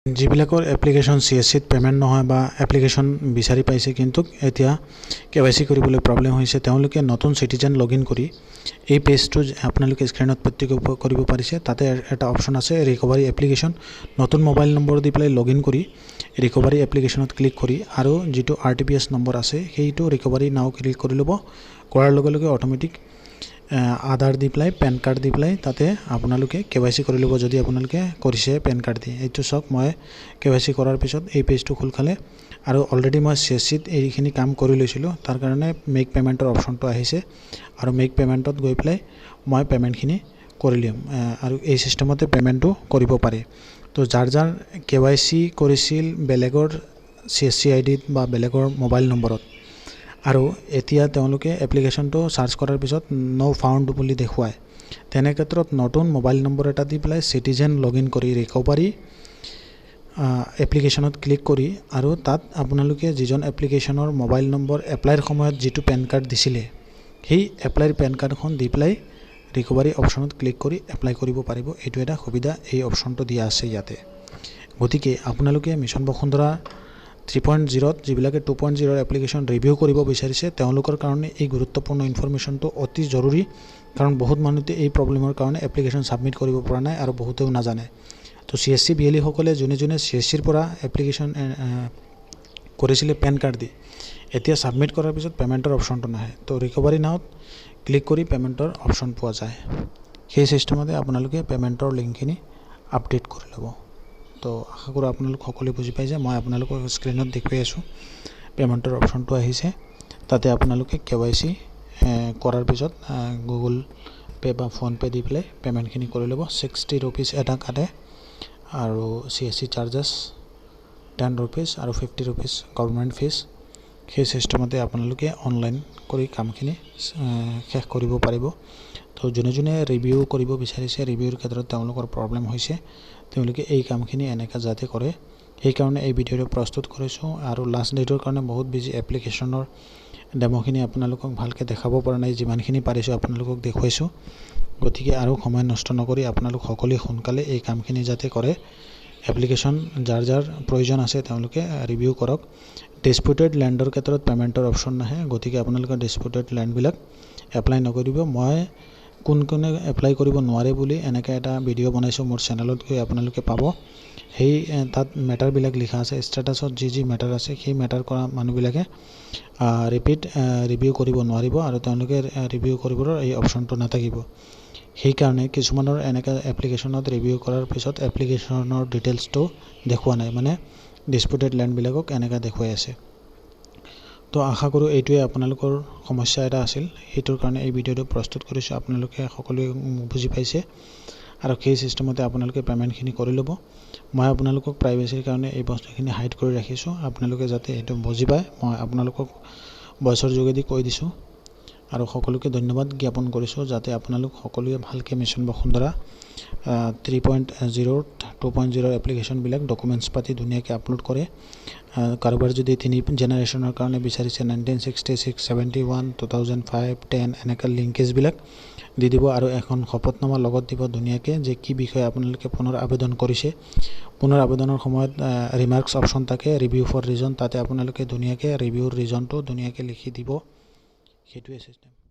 যিবিলাকৰ application CSCত payment নহয় বা এপ্লিকেশ্যন বিচাৰি পাইছে কিন্তু এতিয়া KYC কৰিবলৈ প্ৰব্লেম হৈছে তেওঁলোকে নতুন চিটিজেন লগইন কৰি এই পেজটো আপোনালোকে স্ক্ৰীনত প্ৰত্যক্ষ কৰিব পাৰিছে তাতে এটা অপশ্যন আছে ৰিকভাৰী এপ্লিকেশ্যন নতুন মোবাইল নম্বৰ দি পেলাই লগইন কৰি ৰিকভাৰী এপ্লিকেশ্যনত ক্লিক কৰি আৰু যিটো RTPS নম্বৰ আছে সেইটো ৰিকভাৰী নাও ক্লিক কৰি ল'ব কৰাৰ লগে লগে অটোমেটিক আধাৰ দি পেলাই পেন কাৰ্ড দি পেলাই তাতে আপোনালোকে KYC কৰি ল'ব যদি আপোনালোকে কৰিছে পেন কাৰ্ড দি এইটো সব মই KYC কৰাৰ পিছত এই পেজটো খোল খালে আৰু অলৰেডি মই CSCত এইখিনি কাম কৰি লৈছিলোঁ তাৰ কাৰণে মেক পেমেণ্টৰ অপশ্যনটো আহিছে আৰু মেক পেমেণ্টত গৈ পেলাই মই পেমেণ্টখিনি কৰি লিম আৰু এই সিস্টেমতে পেমেণ্টটো কৰিব পাৰে তো যাৰ যাৰ KYC কৰিছিল বেলেগৰ CSC আইডিত বা বেলেগৰ মোবাইল নম্বৰত আৰু এতিয়া তেওঁলোকে এপ্লিকেশ্যনটো সাৰ্চ কৰাৰ পিছত নো ফাউণ্ড বুলি দেখুৱায় তেনে ক্ষেত্ৰত নতুন মোবাইল নম্বৰ এটা দি পেলাই চিটিজেন লগইন কৰি ৰিকভাৰী এপ্লিকেশ্যনত ক্লিক কৰি আৰু তাত আপোনালোকে যিজন এপ্লিকেশ্যনৰ মোবাইল নম্বৰ এপ্লাইৰ সময়ত যিটো পেন কাৰ্ড দিছিলে সেই এপ্লাইৰ পেন কাৰ্ডখন দি পেলাই ৰিকভাৰী অপশ্যনত ক্লিক কৰি এপ্লাই কৰিব পাৰিব এইটো এটা সুবিধা এই অপশ্যনটো দিয়া আছে ইয়াতে গতিকে আপোনালোকে মিছন বসুন্ধৰা 3.0 যিবিলাকে 2.0 এপ্লিকেশ্যন ৰিভিউ কৰিব বিচাৰিছে তেওঁলোকৰ কাৰণে এই গুৰুত্বপূৰ্ণ ইনফৰমেশ্যনটো অতি জৰুৰী কাৰণ বহুত মানুহে এই প্ৰব্লেমৰ কাৰণে এপ্লিকেশ্যন সাবমিট কৰিব পৰা নাই আৰু বহুতেও নাজানে তো CSC BLE সকলে যোনে CSCৰ পৰা এপ্লিকেশ্যন কৰিছিলে পেন কাৰ্ড দি এতিয়া সাবমিট কৰাৰ পিছত পেমেণ্টৰ অপশ্যনটো নাহে তো ৰিকভাৰী নাওত ক্লিক কৰি পেমেণ্টৰ অপশ্যন পোৱা যায় সেই সিস্টেমতে আপোনালোকে পেমেণ্টৰ লিংকখিনি আপডেট কৰি ল'ব তো আশা কৰোঁ আপোনালোক সকলোৱে বুজি পাইছে মই আপোনালোকক স্ক্ৰীনত দেখুৱাই আছোঁ পেমেণ্টৰ অপশ্যনটো আহিছে তাতে আপোনালোকে KYC কৰাৰ পিছত গুগল পে বা ফোন পে দি পেলাই পেমেণ্টখিনি কৰি ল'ব 60 rupees এটা কাটে আৰু CSC চাৰ্জেছ 10 rupees আৰু 50 rupees গভৰ্ণমেণ্ট ফিজ সেই সিস্টেমতে আপোনালোকে অনলাইন কৰি কামখিনি শেষ কৰিব পাৰিব তো যোনে ৰিভিউ কৰিব বিচাৰিছে ৰিভিউৰ ক্ষেত্ৰত তেওঁলোকৰ প্ৰব্লেম হৈছে তেওঁলোকে এই কামখিনি এনেকা যাতে কৰে সেইকাৰণে এই ভিডিঅ'টো প্ৰস্তুত কৰিছোঁ আৰু লাষ্ট ডেটৰ কাৰণে বহুত বিজি এপ্লিকেশ্যনৰ ডেমোখিনি আপোনালোকক ভালকৈ দেখাব পৰা নাই যিমানখিনি পাৰিছোঁ আপোনালোকক দেখুৱাইছোঁ গতিকে আৰু সময় নষ্ট নকৰি আপোনালোক সকলোৱে সোনকালে এই কামখিনি যাতে কৰে এপ্লিকেশ্যন যাৰ যাৰ প্ৰয়োজন আছে তেওঁলোকে ৰিভিউ কৰক ডিছপুটেড লেণ্ডৰ ক্ষেত্ৰত পেমেণ্টৰ অপশ্যন নাহে গতিকে আপোনালোকে ডিছপুটেড লেণ্ডবিলাক এপ্লাই নকৰিব মই কোনে এপ্লাই কৰিব নোৱাৰে বুলি এনেকৈ এটা ভিডিঅ' বনাইছোঁ মোৰ চেনেলত গৈ আপোনালোকে পাব সেই তাত মেটাৰবিলাক লিখা আছে ষ্টেটাছত যি মেটাৰ আছে সেই মেটাৰ কৰা মানুহবিলাকে ৰিভিউ কৰিব নোৱাৰিব আৰু তেওঁলোকে ৰিভিউ কৰিবৰ এই অপশ্যনটো নাথাকিব সেইকাৰণে কিছুমানৰ এনেকৈ এপ্লিকেশ্যনত ৰিভিউ কৰাৰ পিছত এপ্লিকেশ্যনৰ ডিটেইলছটো দেখুওৱা নাই মানে ডিছপুটেড লেণ্ডবিলাকক এনেকৈ দেখুৱাই আছে তো আশা কৰোঁ এইটোৱে আপোনালোকৰ সমস্যা এটা আছিল সেইটোৰ কাৰণে এই ভিডিঅ'টো প্ৰস্তুত কৰিছোঁ আপোনালোকে সকলোৱে বুজি পাইছে আৰু সেই সিস্টেমতে আপোনালোকে পেমেণ্টখিনি কৰি ল'ব মই আপোনালোকক প্ৰাইভেচিৰ কাৰণে এই বস্তুখিনি হাইড কৰি ৰাখিছোঁ আপোনালোকে যাতে এইটো বুজি পায় মই আপোনালোকক ভইচৰ যোগেদি কৈ দিছোঁ আৰু সকলোকে ধন্যবাদ জ্ঞাপন কৰিছোঁ যাতে আপোনালোক সকলোৱে ভালকৈ মিছন বসুন্ধৰা 3.0 2.0 এপ্লিকেশ্যনবিলাক ডকুমেণ্টছ পাতি ধুনীয়াকৈ আপলোড কৰে কাৰোবাৰ যদি 3 জেনেৰেশ্যনৰ কাৰণে বিচাৰিছে 1966 71 2005 10 এনেকুৱা লিংকেজবিলাক দি দিব আৰু এখন শপতনামা লগত দিব ধুনীয়াকৈ যে কি বিষয়ে আপোনালোকে পুনৰ আবেদন কৰিছে পুনৰ আবেদনৰ সময়ত ৰিমাৰ্কছ অপশ্যন থাকে ৰিভিউ ফৰ ৰিজন তাতে আপোনালোকে ধুনীয়াকৈ ৰিভিউৰ ৰিজনটো ধুনীয়াকৈ লিখি দিব সেইটোৱে চিষ্টেম